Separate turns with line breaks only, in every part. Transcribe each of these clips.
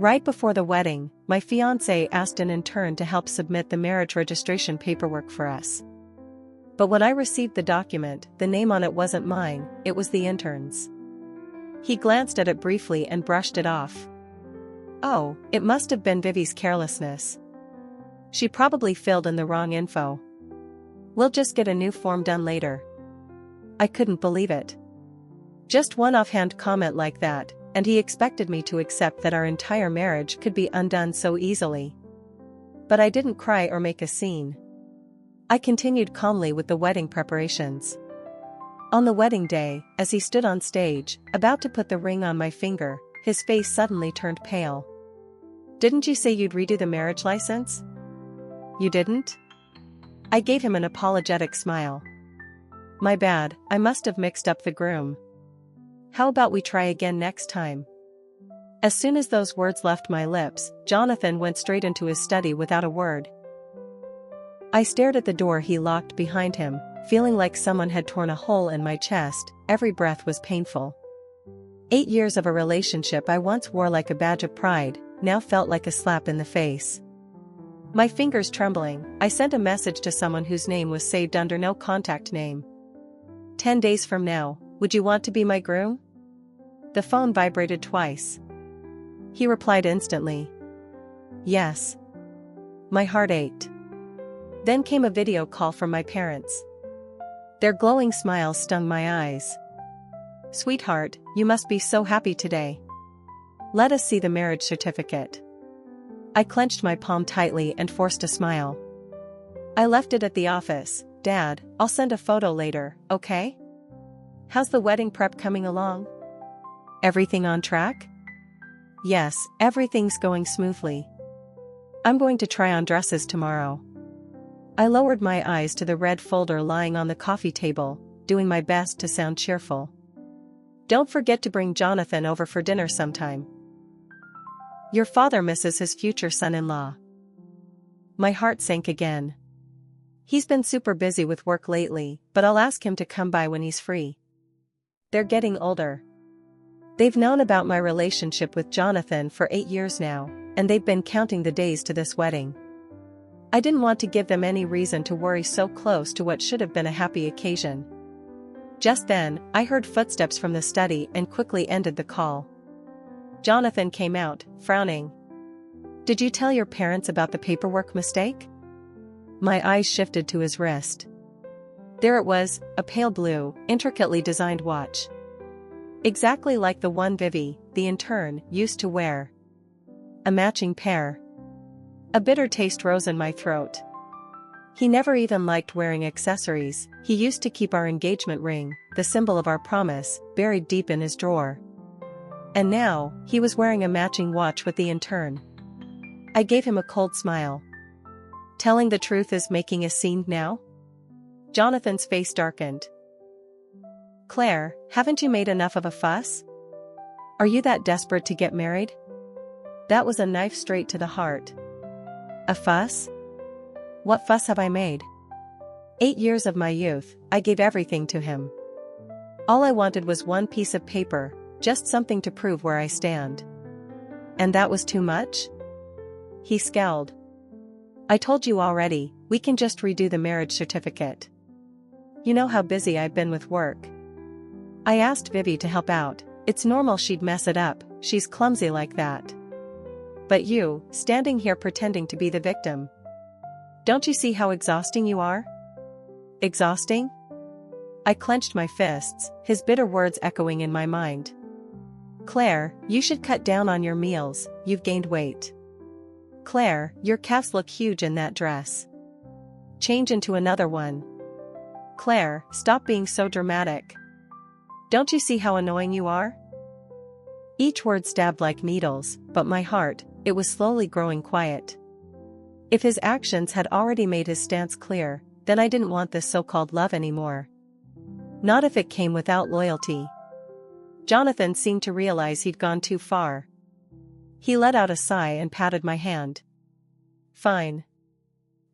Right before the wedding, my fiancé asked an intern to help submit the marriage registration paperwork for us. But when I received the document, the name on it wasn't mine, it was the intern's. He glanced at it briefly and brushed it off. Oh, it must have been Vivi's carelessness. She probably filled in the wrong info. We'll just get a new form done later. I couldn't believe it. Just one offhand comment like that, and he expected me to accept that our entire marriage could be undone so easily. But I didn't cry or make a scene. I continued calmly with the wedding preparations. On the wedding day, as he stood on stage, about to put the ring on my finger, his face suddenly turned pale. "Didn't you say you'd redo the marriage license?" "You didn't?" I gave him an apologetic smile. "My bad, I must have mixed up the groom. How about we try again next time?" As soon as those words left my lips, Jonathan went straight into his study without a word. I stared at the door he locked behind him, feeling like someone had torn a hole in my chest. Every breath was painful. 8 years of a relationship I once wore like a badge of pride, now felt like a slap in the face. My fingers trembling, I sent a message to someone whose name was saved under no contact name. 10 days from now, would you want to be my groom?" The phone vibrated twice. He replied instantly. "Yes." My heart ached. Then came a video call from my parents. Their glowing smiles stung my eyes. "Sweetheart, you must be so happy today. Let us see the marriage certificate." I clenched my palm tightly and forced a smile. "I left it at the office, Dad. I'll send a photo later, okay? How's the wedding prep coming along? Everything on track?" "Yes, everything's going smoothly. I'm going to try on dresses tomorrow." I lowered my eyes to the red folder lying on the coffee table, doing my best to sound cheerful. "Don't forget to bring Jonathan over for dinner sometime. Your father misses his future son-in-law." My heart sank again. He's been super busy with work lately, but I'll ask him to come by when he's free. They're getting older. They've known about my relationship with Jonathan for 8 years now, and they've been counting the days to this wedding. I didn't want to give them any reason to worry so close to what should have been a happy occasion. Just then, I heard footsteps from the study and quickly ended the call. Jonathan came out, frowning. "Did you tell your parents about the paperwork mistake?" My eyes shifted to his wrist. There it was, a pale blue, intricately designed watch. Exactly like the one Vivi, the intern, used to wear. A matching pair. A bitter taste rose in my throat. He never even liked wearing accessories. He used to keep our engagement ring, the symbol of our promise, buried deep in his drawer. And now, he was wearing a matching watch with the intern. I gave him a cold smile. "Telling the truth is making a scene now?" Jonathan's face darkened. "Claire, haven't you made enough of a fuss? Are you that desperate to get married?" That was a knife straight to the heart. A fuss? What fuss have I made? 8 years of my youth, I gave everything to him. All I wanted was one piece of paper, just something to prove where I stand. And that was too much? He scowled. "I told you already, we can just redo the marriage certificate. You know how busy I've been with work." I asked Vivi to help out. It's normal she'd mess it up, she's clumsy like that. But you, standing here pretending to be the victim. Don't you see how exhausting you are? Exhausting? I clenched my fists, his bitter words echoing in my mind. "Claire, you should cut down on your meals, you've gained weight. Claire, your calves look huge in that dress. Change into another one. Claire, stop being so dramatic. Don't you see how annoying you are?" Each word stabbed like needles, but my heart, it was slowly growing quiet. If his actions had already made his stance clear, then I didn't want this so-called love anymore. Not if it came without loyalty. Jonathan seemed to realize he'd gone too far. He let out a sigh and patted my hand. "Fine.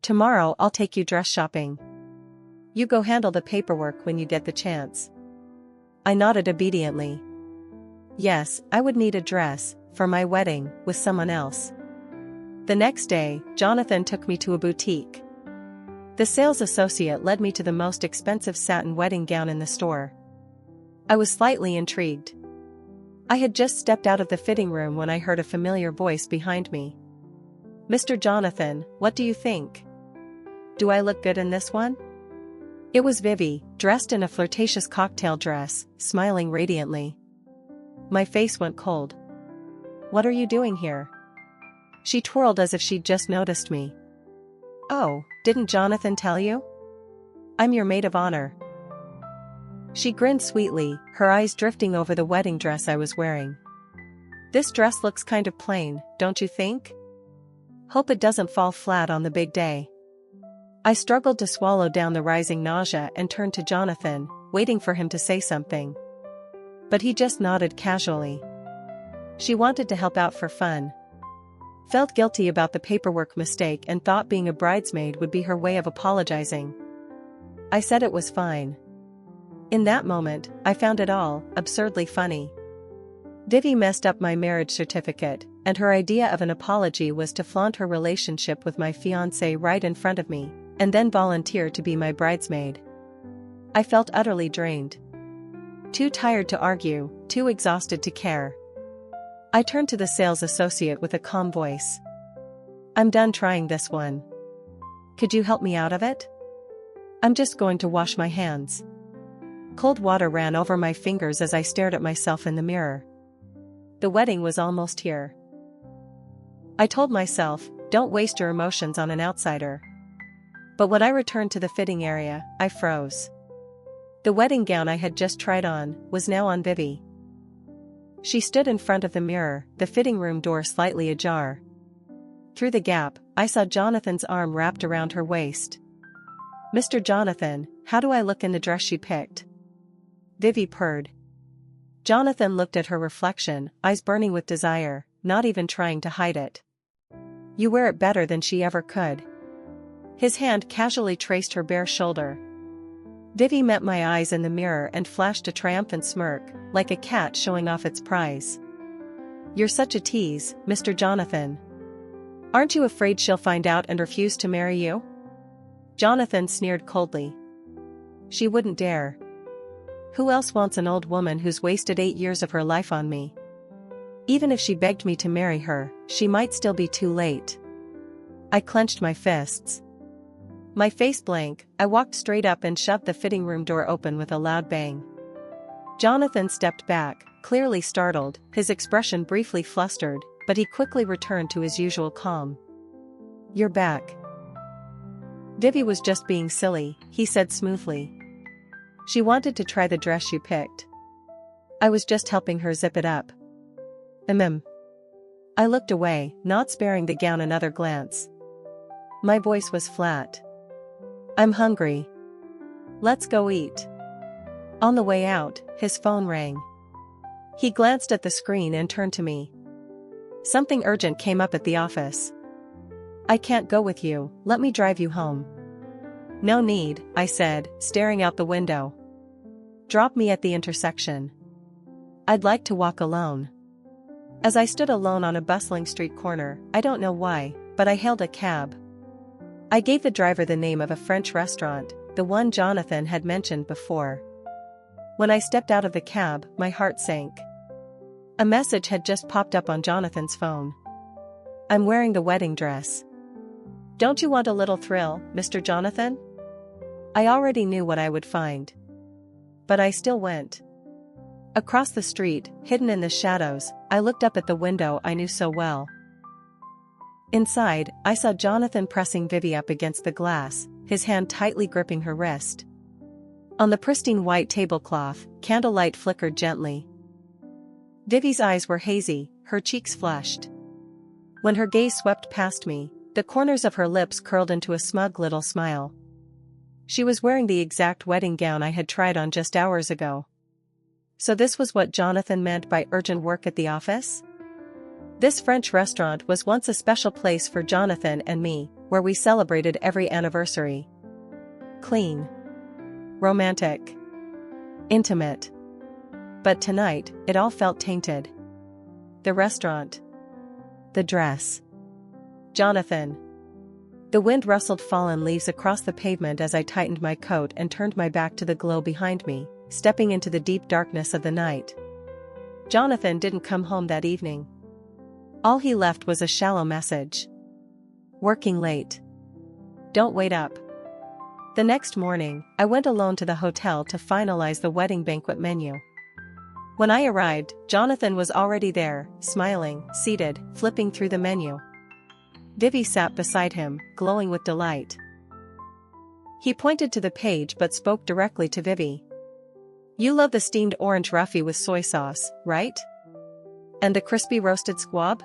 Tomorrow I'll take you dress shopping. You go handle the paperwork when you get the chance." I nodded obediently. Yes, I would need a dress, for my wedding, with someone else. The next day, Jonathan took me to a boutique. The sales associate led me to the most expensive satin wedding gown in the store. I was slightly intrigued. I had just stepped out of the fitting room when I heard a familiar voice behind me. "Mr. Jonathan, what do you think? Do I look good in this one?" It was Vivi, dressed in a flirtatious cocktail dress, smiling radiantly. My face went cold. "What are you doing here?" She twirled as if she'd just noticed me. "Oh, didn't Jonathan tell you? I'm your maid of honor." She grinned sweetly, her eyes drifting over the wedding dress I was wearing. "This dress looks kind of plain, don't you think? Hope it doesn't fall flat on the big day." I struggled to swallow down the rising nausea and turned to Jonathan, waiting for him to say something. But he just nodded casually. She wanted to help out for fun. Felt guilty about the paperwork mistake and thought being a bridesmaid would be her way of apologizing. I said it was fine. In that moment, I found it all absurdly funny. Vivi messed up my marriage certificate, and her idea of an apology was to flaunt her relationship with my fiancé right in front of me, and then volunteer to be my bridesmaid. I felt utterly drained. Too tired to argue, too exhausted to care. I turned to the sales associate with a calm voice. "I'm done trying this one. Could you help me out of it? I'm just going to wash my hands." Cold water ran over my fingers as I stared at myself in the mirror. The wedding was almost here. I told myself, don't waste your emotions on an outsider. But when I returned to the fitting area, I froze. The wedding gown I had just tried on was now on Vivi. She stood in front of the mirror, the fitting room door slightly ajar. Through the gap, I saw Jonathan's arm wrapped around her waist. "Mr. Jonathan, how do I look in the dress she picked?" Vivi purred. Jonathan looked at her reflection, eyes burning with desire, not even trying to hide it. "You wear it better than she ever could." His hand casually traced her bare shoulder. Vivi met my eyes in the mirror and flashed a triumphant smirk, like a cat showing off its prize. "You're such a tease, Mr. Jonathan. Aren't you afraid she'll find out and refuse to marry you?" Jonathan sneered coldly. "She wouldn't dare. Who else wants an old woman who's wasted 8 years of her life on me? Even if she begged me to marry her, she might still be too late." I clenched my fists. My face blank, I walked straight up and shoved the fitting room door open with a loud bang. Jonathan stepped back, clearly startled, his expression briefly flustered, but he quickly returned to his usual calm. "You're back." "Vivi was just being silly," he said smoothly. "She wanted to try the dress you picked. I was just helping her zip it up." I looked away, not sparing the gown another glance. My voice was flat. "I'm hungry. Let's go eat." On the way out, his phone rang. He glanced at the screen and turned to me. "Something urgent came up at the office. I can't go with you, let me drive you home." "No need," I said, staring out the window. "Drop me at the intersection. I'd like to walk alone." As I stood alone on a bustling street corner, I don't know why, but I hailed a cab. I gave the driver the name of a French restaurant, the one Jonathan had mentioned before. When I stepped out of the cab, my heart sank. A message had just popped up on Jonathan's phone. "I'm wearing the wedding dress. Don't you want a little thrill, Mr. Jonathan?" I already knew what I would find. But I still went. Across the street, hidden in the shadows, I looked up at the window I knew so well. Inside, I saw Jonathan pressing Vivi up against the glass, his hand tightly gripping her wrist. On the pristine white tablecloth, candlelight flickered gently. Vivi's eyes were hazy, her cheeks flushed. When her gaze swept past me, the corners of her lips curled into a smug little smile. She was wearing the exact wedding gown I had tried on just hours ago. So this was what Jonathan meant by urgent work at the office? This French restaurant was once a special place for Jonathan and me, where we celebrated every anniversary. Clean. Romantic. Intimate. But tonight, it all felt tainted. the restaurant, the dress. Jonathan. The wind rustled fallen leaves across the pavement as I tightened my coat and turned my back to the glow behind me, stepping into the deep darkness of the night. Jonathan didn't come home that evening. All he left was a shallow message. Working late. Don't wait up. The next morning, I went alone to the hotel to finalize the wedding banquet menu. When I arrived, Jonathan was already there, smiling, seated, flipping through the menu. Vivi sat beside him, glowing with delight. He pointed to the page but spoke directly to Vivi. You love the steamed orange roughy with soy sauce, right? And the crispy roasted squab?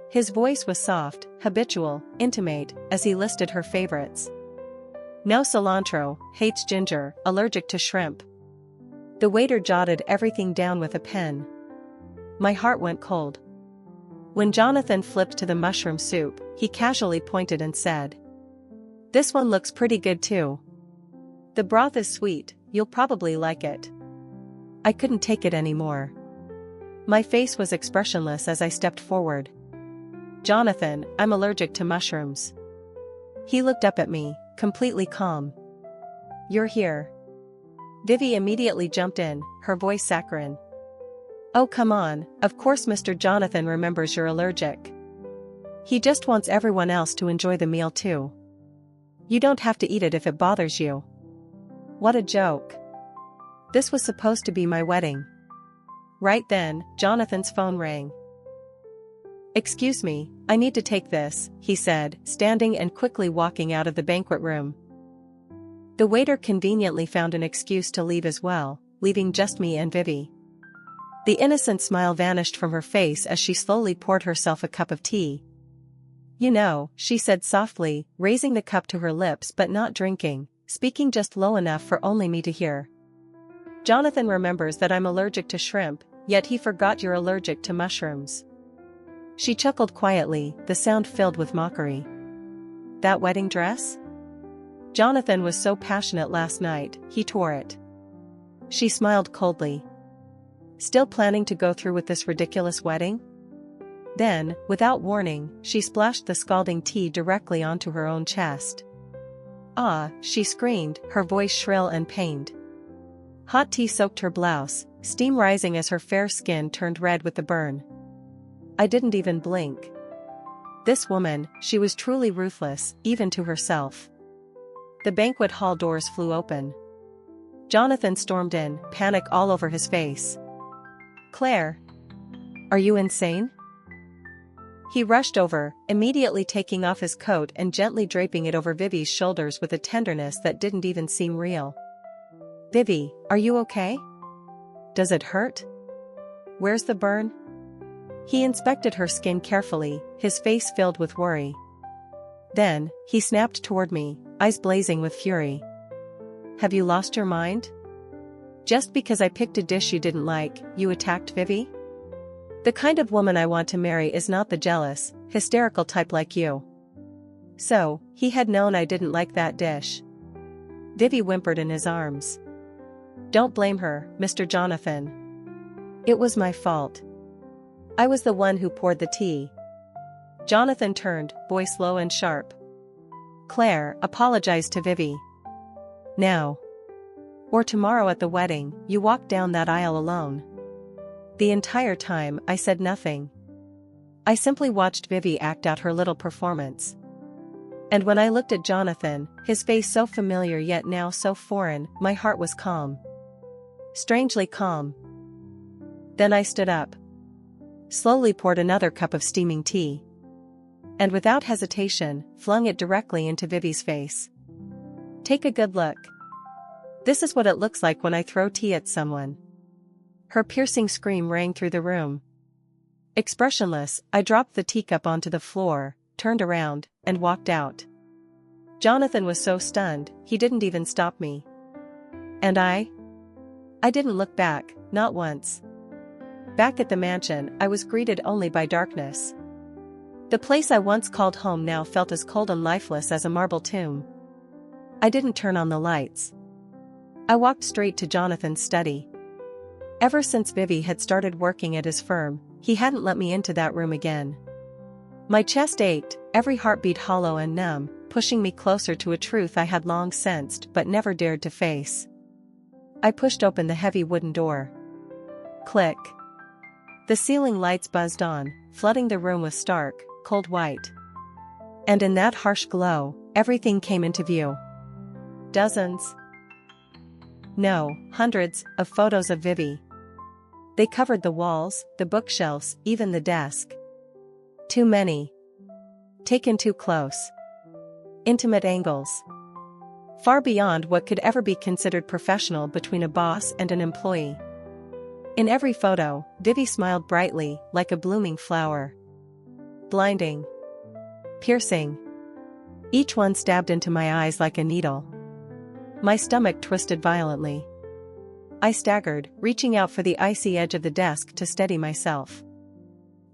His voice was soft, habitual, intimate, as he listed her favorites. No cilantro, hates ginger, allergic to shrimp. The waiter jotted everything down with a pen. My heart went cold. When Jonathan flipped to the mushroom soup, he casually pointed and said, This one looks pretty good too. The broth is sweet, you'll probably like it. I couldn't take it anymore. My face was expressionless as I stepped forward. Jonathan, I'm allergic to mushrooms. He looked up at me, completely calm. You're here. Vivi immediately jumped in, her voice saccharine. Oh come on, of course Mr. Jonathan remembers you're allergic. He just wants everyone else to enjoy the meal too. You don't have to eat it if it bothers you. What a joke. This was supposed to be my wedding. Right then, Jonathan's phone rang. Excuse me, I need to take this, he said, standing and quickly walking out of the banquet room. The waiter conveniently found an excuse to leave as well, leaving just me and Vivi. The innocent smile vanished from her face as she slowly poured herself a cup of tea. You know, she said softly, raising the cup to her lips but not drinking, speaking just low enough for only me to hear. Jonathan remembers that I'm allergic to shrimp, yet he forgot you're allergic to mushrooms. She chuckled quietly, the sound filled with mockery. That wedding dress? Jonathan was so passionate last night, he tore it. She smiled coldly. Still planning to go through with this ridiculous wedding? Then, without warning, she splashed the scalding tea directly onto her own chest. Ah, she screamed, her voice shrill and pained. Hot tea soaked her blouse, steam rising as her fair skin turned red with the burn. I didn't even blink. This woman, she was truly ruthless, even to herself. The banquet hall doors flew open. Jonathan stormed in, panic all over his face. Claire! Are you insane? He rushed over, immediately taking off his coat and gently draping it over Vivi's shoulders with a tenderness that didn't even seem real. Vivi, are you okay? Does it hurt? Where's the burn? He inspected her skin carefully, his face filled with worry. Then, he snapped toward me, eyes blazing with fury. Have you lost your mind? Just because I picked a dish you didn't like, you attacked Vivi? The kind of woman I want to marry is not the jealous, hysterical type like you. So, he had known I didn't like that dish. Vivi whimpered in his arms. Don't blame her, Mr. Jonathan. It was my fault. I was the one who poured the tea. Jonathan turned, voice low and sharp. Claire, apologize to Vivi. Now. Or tomorrow at the wedding, you walk down that aisle alone. The entire time, I said nothing. I simply watched Vivi act out her little performance. And when I looked at Jonathan, his face so familiar yet now so foreign, my heart was calm. Strangely calm. Then I stood up. Slowly poured another cup of steaming tea. And without hesitation, flung it directly into Vivi's face. Take a good look. This is what it looks like when I throw tea at someone. Her piercing scream rang through the room. Expressionless, I dropped the teacup onto the floor, turned around, and walked out. Jonathan was so stunned, he didn't even stop me. And I didn't look back, not once. Back at the mansion, I was greeted only by darkness. The place I once called home now felt as cold and lifeless as a marble tomb. I didn't turn on the lights. I walked straight to Jonathan's study. Ever since Vivi had started working at his firm, He hadn't let me into that room again. My chest ached, every heartbeat hollow and numb, pushing me closer to a truth I had long sensed but never dared to face. I pushed open the heavy wooden door. Click. The ceiling lights buzzed on, flooding the room with stark, cold white. And in that harsh glow, everything came into view. Dozens. No, hundreds of photos of Vivi. They covered the walls, the bookshelves, even the desk. Too many. Taken too close. Intimate angles. Far beyond what could ever be considered professional between a boss and an employee. In every photo, Vivi smiled brightly, like a blooming flower. Blinding. Piercing. Each one stabbed into my eyes like a needle. My stomach twisted violently. I staggered, reaching out for the icy edge of the desk to steady myself.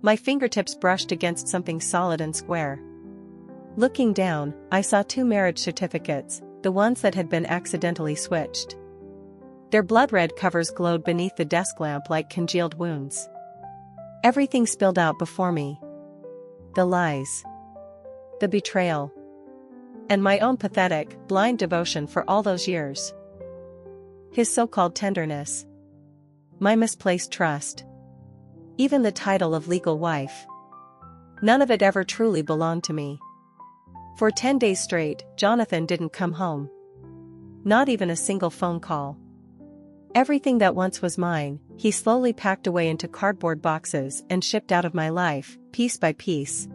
My fingertips brushed against something solid and square. Looking down, I saw 2 marriage certificates, the ones that had been accidentally switched. Their blood-red covers glowed beneath the desk lamp like congealed wounds. Everything spilled out before me. The lies. The betrayal. And my own pathetic, blind devotion for all those years. His so-called tenderness. My misplaced trust. Even the title of legal wife. None of it ever truly belonged to me. For 10 days straight, Jonathan didn't come home. Not even a single phone call. Everything that once was mine, he slowly packed away into cardboard boxes and shipped out of my life, piece by piece.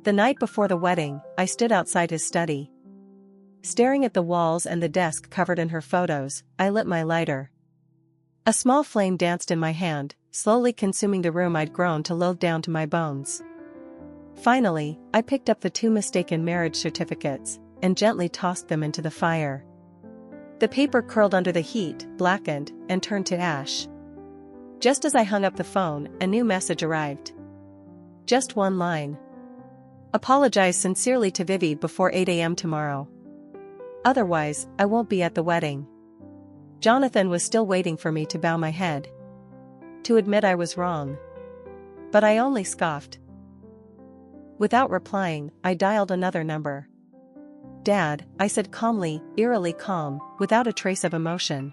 The night before the wedding, I stood outside his study. Staring at the walls and the desk covered in her photos, I lit my lighter. A small flame danced in my hand, slowly consuming the room I'd grown to loathe down to my bones. Finally, I picked up the 2 mistaken marriage certificates, and gently tossed them into the fire. The paper curled under the heat, blackened, and turned to ash. Just as I hung up the phone, a new message arrived. Just one line. Apologize sincerely to Vivi before 8 a.m. tomorrow. Otherwise, I won't be at the wedding. Jonathan was still waiting for me to bow my head. To admit I was wrong. But I only scoffed. Without replying, I dialed another number. Dad, I said calmly, eerily calm, without a trace of emotion.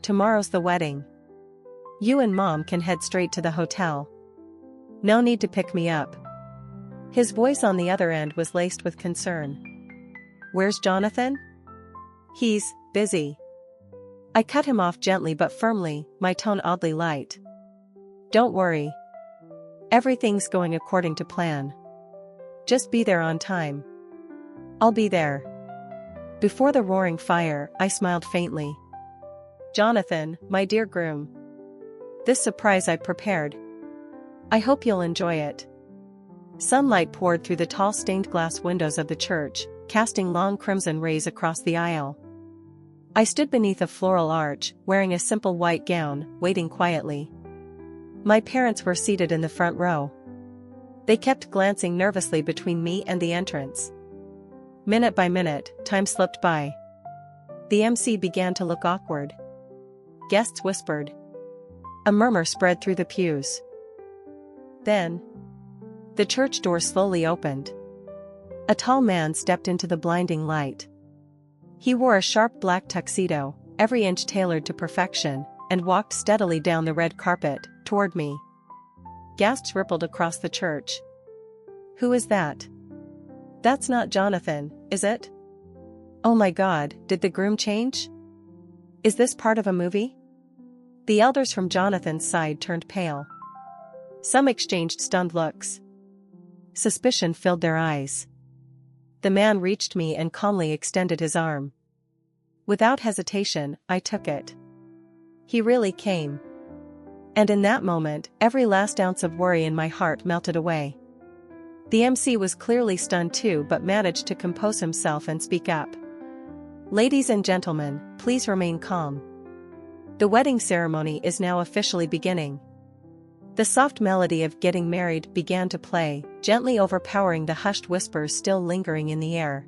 Tomorrow's the wedding. You and Mom can head straight to the hotel. No need to pick me up. His voice on the other end was laced with concern. Where's Jonathan? He's busy. I cut him off gently but firmly, my tone oddly light. Don't worry. Everything's going according to plan. Just be there on time. I'll be there. Before the roaring fire, I smiled faintly. Jonathan, my dear groom. This surprise I prepared. I hope you'll enjoy it. Sunlight poured through the tall stained glass windows of the church, casting long crimson rays across the aisle. I stood beneath a floral arch, wearing a simple white gown, waiting quietly. My parents were seated in the front row. They kept glancing nervously between me and the entrance. Minute by minute, time slipped by. The MC began to look awkward. Guests whispered. A murmur spread through the pews. Then, the church door slowly opened. A tall man stepped into the blinding light. He wore a sharp black tuxedo, every inch tailored to perfection, and walked steadily down the red carpet, toward me. Gasps rippled across the church. Who is that? That's not Jonathan, is it? Oh my God, did the groom change? Is this part of a movie? The elders from Jonathan's side turned pale. Some exchanged stunned looks. Suspicion filled their eyes. The man reached me and calmly extended his arm. Without hesitation, I took it. He really came. And in that moment, every last ounce of worry in my heart melted away. The MC was clearly stunned too, but managed to compose himself and speak up. Ladies and gentlemen, please remain calm. The wedding ceremony is now officially beginning. The soft melody of Getting Married began to play, gently overpowering the hushed whispers still lingering in the air.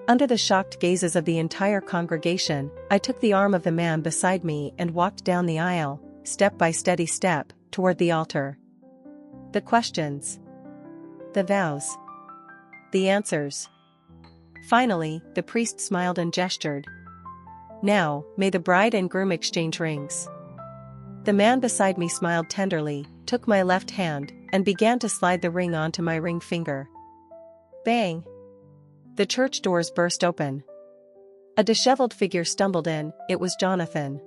Under the shocked gazes of the entire congregation, I took the arm of the man beside me and walked down the aisle, step by steady step, toward the altar. The questions. The vows. The answers. Finally, the priest smiled and gestured. Now, may the bride and groom exchange rings. The man beside me smiled tenderly, took my left hand, and began to slide the ring onto my ring finger. Bang! The church doors burst open. A disheveled figure stumbled in. It was Jonathan.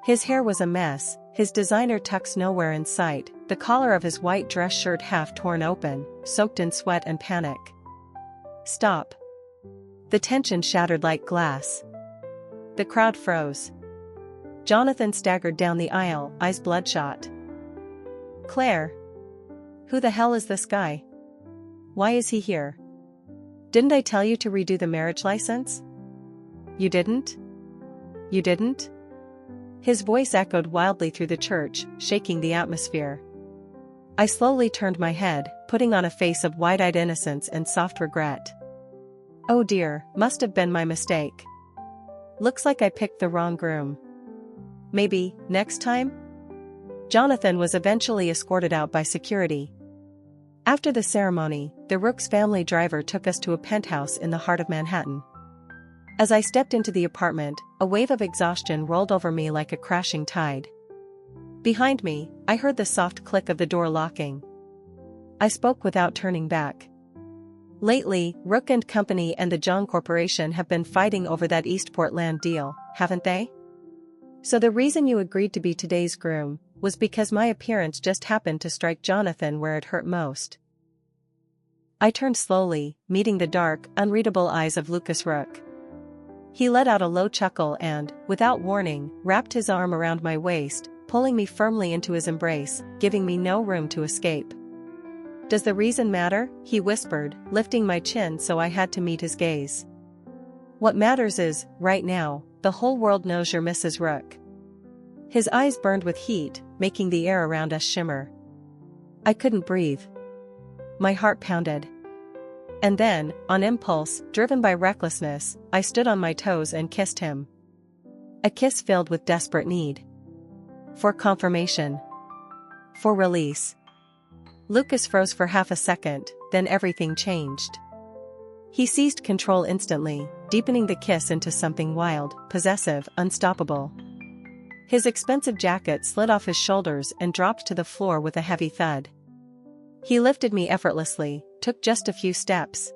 His hair was a mess, his designer tux nowhere in sight, the collar of his white dress shirt half torn open, soaked in sweat and panic. Stop! The tension shattered like glass. The crowd froze. Jonathan staggered down the aisle, eyes bloodshot. Claire! Who the hell is this guy? Why is he here? Didn't I tell you to redo the marriage license? You didn't? You didn't? His voice echoed wildly through the church, shaking the atmosphere. I slowly turned my head, putting on a face of wide-eyed innocence and soft regret. Oh dear, must have been my mistake. Looks like I picked the wrong groom. Maybe, next time? Jonathan was eventually escorted out by security. After the ceremony, the Rooks family driver took us to a penthouse in the heart of Manhattan. As I stepped into the apartment, a wave of exhaustion rolled over me like a crashing tide. Behind me, I heard the soft click of the door locking. I spoke without turning back. Lately, Rook and Company and the John Corporation have been fighting over that Eastport land deal, haven't they? So the reason you agreed to be today's groom was because my appearance just happened to strike Jonathan where it hurt most. I turned slowly, meeting the dark, unreadable eyes of Lucas Rook. He let out a low chuckle and, without warning, wrapped his arm around my waist, pulling me firmly into his embrace, giving me no room to escape. Does the reason matter? He whispered, lifting my chin so I had to meet his gaze. What matters is, right now, the whole world knows you're Mrs. Rook. His eyes burned with heat, making the air around us shimmer. I couldn't breathe. My heart pounded. And then, on impulse, driven by recklessness, I stood on my toes and kissed him. A kiss filled with desperate need. For confirmation. For release. Lucas froze for half a second, then everything changed. He seized control instantly, deepening the kiss into something wild, possessive, unstoppable. His expensive jacket slid off his shoulders and dropped to the floor with a heavy thud. He lifted me effortlessly, took just a few steps,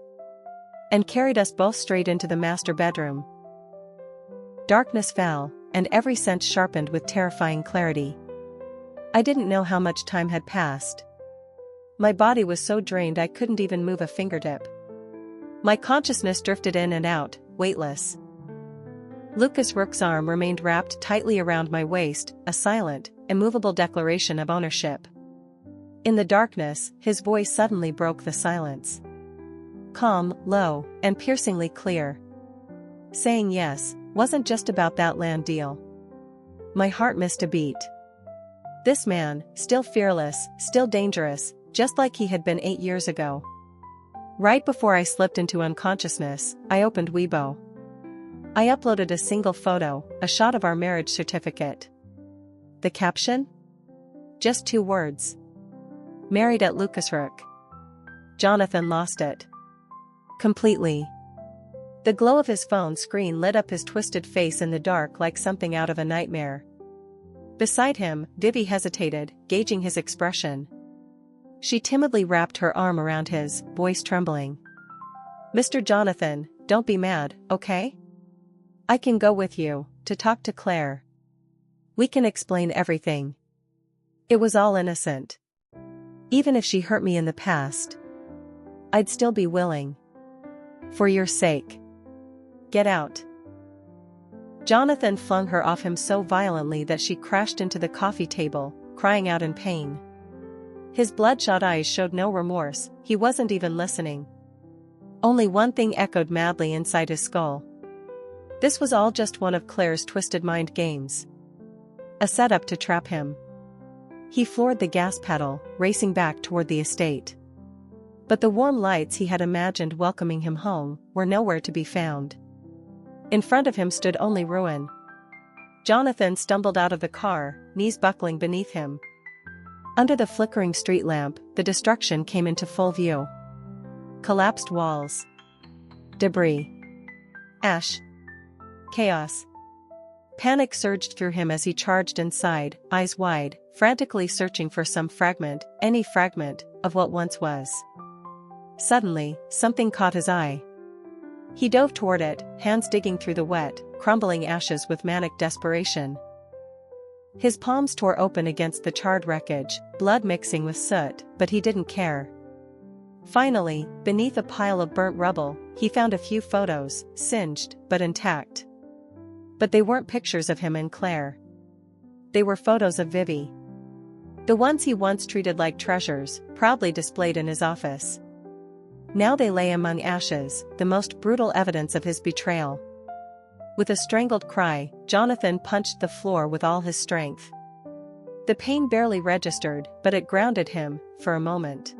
and carried us both straight into the master bedroom. Darkness fell, and every sense sharpened with terrifying clarity. I didn't know how much time had passed. My body was so drained I couldn't even move a fingertip. My consciousness drifted in and out, weightless. Lucas Rook's arm remained wrapped tightly around my waist, a silent, immovable declaration of ownership. In the darkness, his voice suddenly broke the silence. Calm, low, and piercingly clear. Saying yes wasn't just about that land deal. My heart missed a beat. This man, still fearless, still dangerous, just like he had been 8 years ago. Right before I slipped into unconsciousness, I opened Weibo. I uploaded a single photo, a shot of our marriage certificate. The caption? Just 2 words. Married at Lucas Rook. Jonathan lost it. Completely. The glow of his phone screen lit up his twisted face in the dark like something out of a nightmare. Beside him, Vivi hesitated, gauging his expression. She timidly wrapped her arm around his, voice trembling. Mr. Jonathan, don't be mad, okay? I can go with you, to talk to Claire. We can explain everything. It was all innocent. Even if she hurt me in the past, I'd still be willing. For your sake. Get out. Jonathan flung her off him so violently that she crashed into the coffee table, crying out in pain. His bloodshot eyes showed no remorse, he wasn't even listening. Only one thing echoed madly inside his skull. This was all just one of Claire's twisted mind games. A setup to trap him. He floored the gas pedal, racing back toward the estate. But the warm lights he had imagined welcoming him home were nowhere to be found. In front of him stood only ruin. Jonathan stumbled out of the car, knees buckling beneath him. Under the flickering street lamp, the destruction came into full view. Collapsed walls. Debris. Ash. Chaos. Panic surged through him as he charged inside, eyes wide, frantically searching for some fragment, any fragment, of what once was. Suddenly, something caught his eye. He dove toward it, hands digging through the wet, crumbling ashes with manic desperation. His palms tore open against the charred wreckage, blood mixing with soot, but he didn't care. Finally, beneath a pile of burnt rubble, he found a few photos, singed, but intact. But they weren't pictures of him and Claire. They were photos of Vivi. The ones he once treated like treasures, proudly displayed in his office. Now they lay among ashes, the most brutal evidence of his betrayal. With a strangled cry, Jonathan punched the floor with all his strength. The pain barely registered, but it grounded him, for a moment.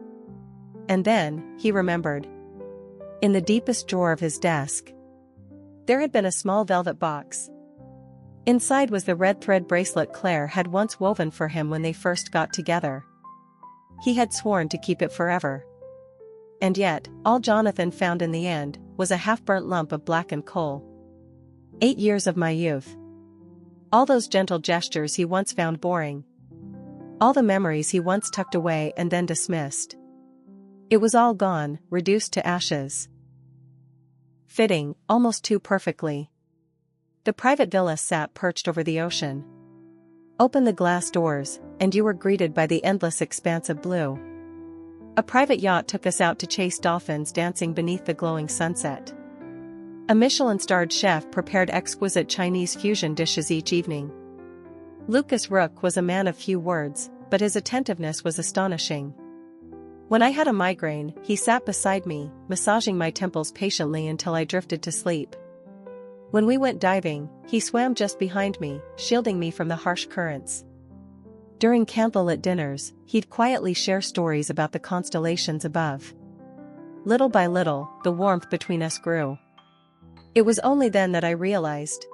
And then, he remembered. In the deepest drawer of his desk, there had been a small velvet box. Inside was the red thread bracelet Claire had once woven for him when they first got together. He had sworn to keep it forever. And yet, all Jonathan found in the end, was a half-burnt lump of blackened coal. 8 years of my youth. All those gentle gestures he once found boring. All the memories he once tucked away and then dismissed. It was all gone, reduced to ashes. Fitting, almost too perfectly. The private villa sat perched over the ocean. Open the glass doors, and you were greeted by the endless expanse of blue. A private yacht took us out to chase dolphins dancing beneath the glowing sunset. A Michelin-starred chef prepared exquisite Chinese fusion dishes each evening. Lucas Rook was a man of few words, but his attentiveness was astonishing. When I had a migraine, he sat beside me, massaging my temples patiently until I drifted to sleep. When we went diving, he swam just behind me, shielding me from the harsh currents. During candlelit dinners, he'd quietly share stories about the constellations above. Little by little, the warmth between us grew. It was only then that I realized.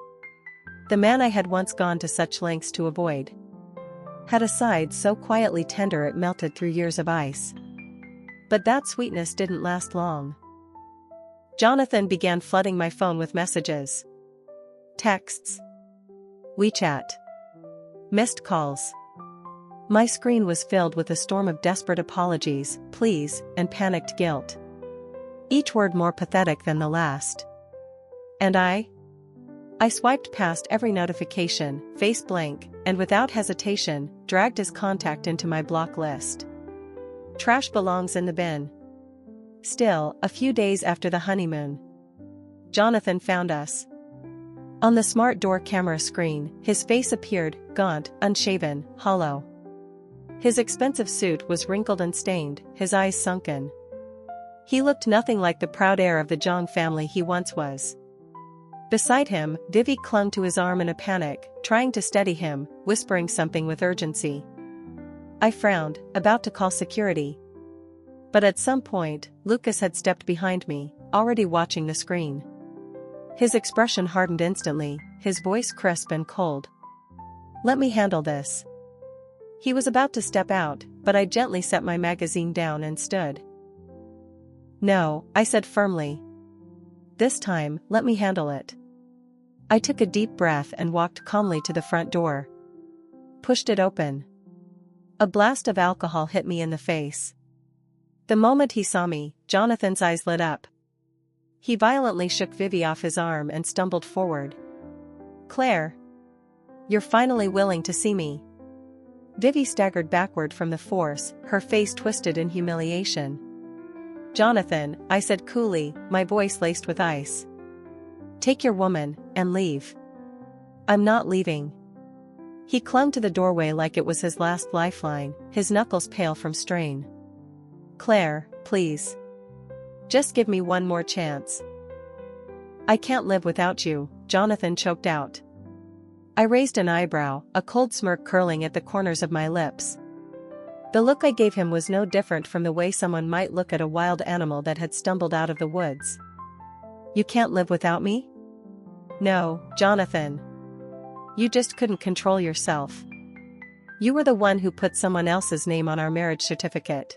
The man I had once gone to such lengths to avoid had a side so quietly tender it melted through years of ice. But that sweetness didn't last long. Jonathan began flooding my phone with messages. Texts. WeChat. Missed calls. My screen was filled with a storm of desperate apologies, pleas, and panicked guilt. Each word more pathetic than the last. And I swiped past every notification, face blank, and without hesitation, dragged his contact into my block list. Trash belongs in the bin. Still, a few days after the honeymoon, Jonathan found us. On the smart door camera screen, his face appeared, gaunt, unshaven, hollow. His expensive suit was wrinkled and stained, his eyes sunken. He looked nothing like the proud heir of the Zhang family he once was. Beside him, Vivi clung to his arm in a panic, trying to steady him, whispering something with urgency. I frowned, about to call security. But at some point, Lucas had stepped behind me, already watching the screen. His expression hardened instantly, his voice crisp and cold. Let me handle this. He was about to step out, but I gently set my magazine down and stood. No, I said firmly. This time, let me handle it. I took a deep breath and walked calmly to the front door. Pushed it open. A blast of alcohol hit me in the face. The moment he saw me, Jonathan's eyes lit up. He violently shook Vivi off his arm and stumbled forward. Claire. You're finally willing to see me. Vivi staggered backward from the force, her face twisted in humiliation. Jonathan, I said coolly, my voice laced with ice. Take your woman, and leave. I'm not leaving. He clung to the doorway like it was his last lifeline, his knuckles pale from strain. Claire, please. Just give me one more chance. I can't live without you, Jonathan choked out. I raised an eyebrow, a cold smirk curling at the corners of my lips. The look I gave him was no different from the way someone might look at a wild animal that had stumbled out of the woods. You can't live without me? No, Jonathan. You just couldn't control yourself. You were the one who put someone else's name on our marriage certificate.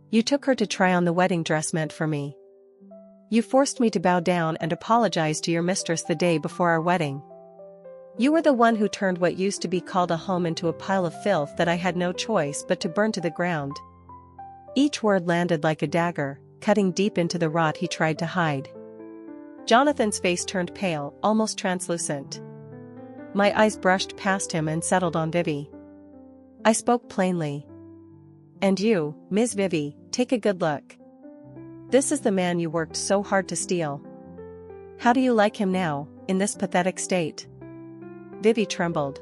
You took her to try on the wedding dress meant for me. You forced me to bow down and apologize to your mistress the day before our wedding. You were the one who turned what used to be called a home into a pile of filth that I had no choice but to burn to the ground. Each word landed like a dagger, cutting deep into the rot he tried to hide. Jonathan's face turned pale, almost translucent. My eyes brushed past him and settled on Vivi. I spoke plainly. And you, Ms. Vivi, take a good look. This is the man you worked so hard to steal. How do you like him now, in this pathetic state? Vivi trembled.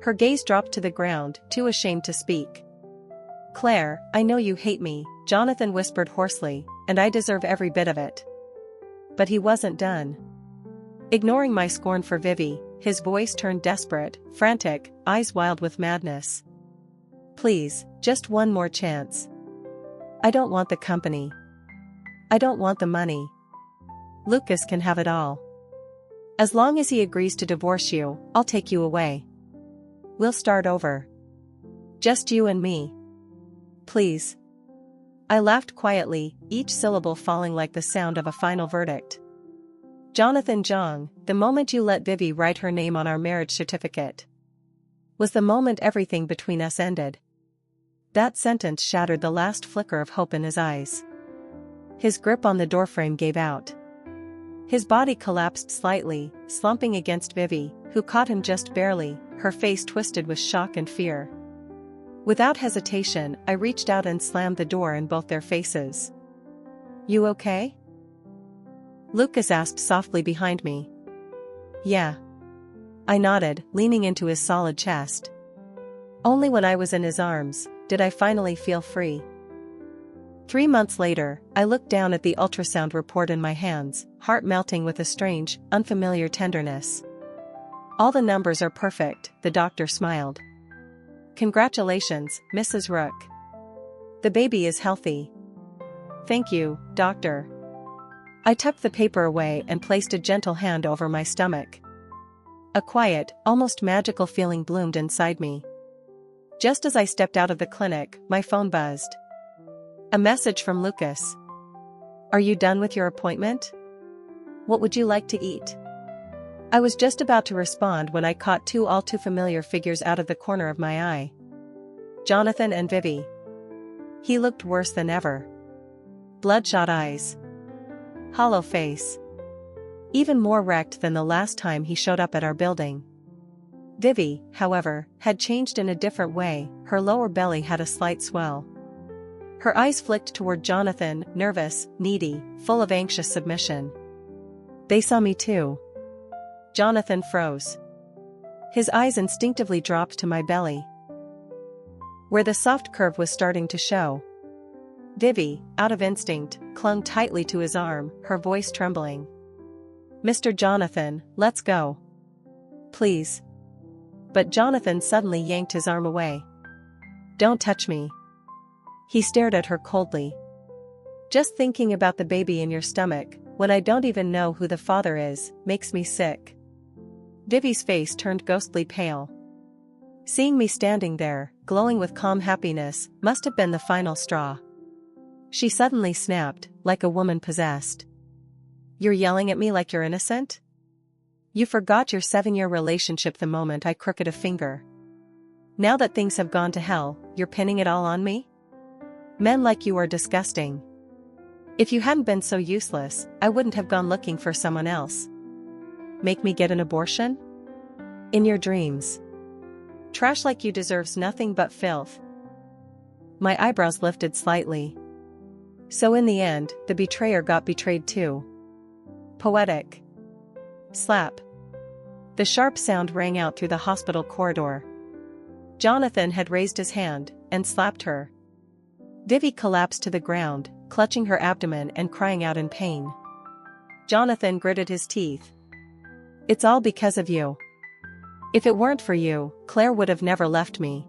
Her gaze dropped to the ground, too ashamed to speak. Claire, I know you hate me, Jonathan whispered hoarsely, and I deserve every bit of it. But he wasn't done. Ignoring my scorn for Vivi, his voice turned desperate, frantic, eyes wild with madness. Please, just one more chance. I don't want the company. I don't want the money. Lucas can have it all. As long as he agrees to divorce you, I'll take you away. We'll start over. Just you and me. Please. I laughed quietly, each syllable falling like the sound of a final verdict. Jonathan Jong, the moment you let Vivi write her name on our marriage certificate was the moment everything between us ended. That sentence shattered the last flicker of hope in his eyes. His grip on the doorframe gave out. His body collapsed slightly, slumping against Vivi, who caught him just barely, her face twisted with shock and fear. Without hesitation, I reached out and slammed the door in both their faces. You okay? Lucas asked softly behind me. Yeah. I nodded, leaning into his solid chest. Only when I was in his arms did I finally feel free. 3 months later, I looked down at the ultrasound report in my hands, heart melting with a strange, unfamiliar tenderness. All the numbers are perfect, the doctor smiled. Congratulations, Mrs. Rook. The baby is healthy. Thank you, doctor. I tucked the paper away and placed a gentle hand over my stomach. A quiet, almost magical feeling bloomed inside me. Just as I stepped out of the clinic, my phone buzzed. A message from Lucas. Are you done with your appointment? What would you like to eat? I was just about to respond when I caught two all too familiar figures out of the corner of my eye. Jonathan and Vivi. He looked worse than ever. Bloodshot eyes. Hollow face. Even more wrecked than the last time he showed up at our building. Vivi, however, had changed in a different way, her lower belly had a slight swell. Her eyes flicked toward Jonathan, nervous, needy, full of anxious submission. They saw me too. Jonathan froze. His eyes instinctively dropped to my belly, where the soft curve was starting to show. Vivi, out of instinct, clung tightly to his arm, her voice trembling. Mr. Jonathan, let's go. Please. But Jonathan suddenly yanked his arm away. Don't touch me. He stared at her coldly. Just thinking about the baby in your stomach, when I don't even know who the father is, makes me sick. Vivi's face turned ghostly pale. Seeing me standing there, glowing with calm happiness, must have been the final straw. She suddenly snapped, like a woman possessed. You're yelling at me like you're innocent? You forgot your 7-year relationship the moment I crooked a finger. Now that things have gone to hell, you're pinning it all on me? Men like you are disgusting. If you hadn't been so useless, I wouldn't have gone looking for someone else. Make me get an abortion? In your dreams. Trash like you deserves nothing but filth. My eyebrows lifted slightly. So in the end, the betrayer got betrayed too. Poetic. Slap. The sharp sound rang out through the hospital corridor. Jonathan had raised his hand and slapped her. Vivi collapsed to the ground, clutching her abdomen and crying out in pain. Jonathan gritted his teeth. It's all because of you. If it weren't for you, Claire would have never left me.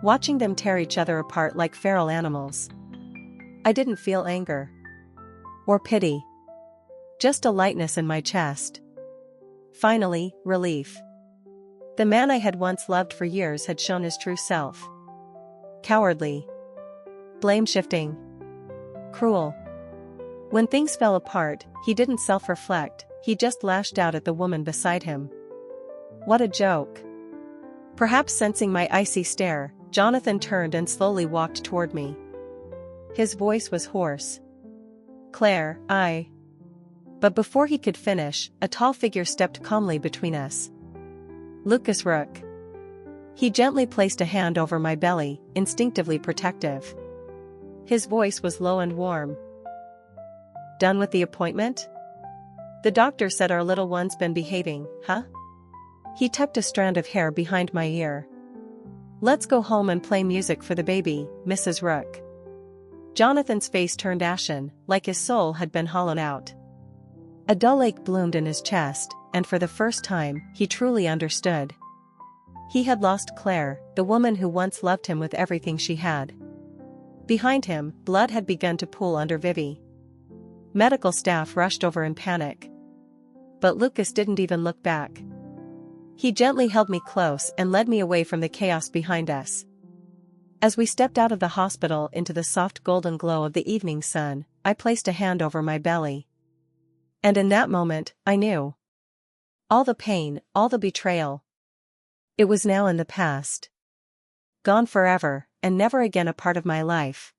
Watching them tear each other apart like feral animals. I didn't feel anger. Or pity. Just a lightness in my chest. Finally, relief. The man I had once loved for years had shown his true self. Cowardly. Blame-shifting. Cruel. When things fell apart, he didn't self-reflect, he just lashed out at the woman beside him. What a joke. Perhaps sensing my icy stare, Jonathan turned and slowly walked toward me. His voice was hoarse. "Claire, I..." But before he could finish, a tall figure stepped calmly between us. Lucas Rook. He gently placed a hand over my belly, instinctively protective. His voice was low and warm. "Done with the appointment? The doctor said our little one's been behaving, huh?" He tucked a strand of hair behind my ear. "Let's go home and play music for the baby, Mrs. Rook." Jonathan's face turned ashen, like his soul had been hollowed out. A dull ache bloomed in his chest, and for the first time, he truly understood. He had lost Claire, the woman who once loved him with everything she had. Behind him, blood had begun to pool under Vivi. Medical staff rushed over in panic. But Lucas didn't even look back. He gently held me close and led me away from the chaos behind us. As we stepped out of the hospital into the soft golden glow of the evening sun, I placed a hand over my belly. And in that moment, I knew. All the pain, all the betrayal. It was now in the past. Gone forever, and never again a part of my life.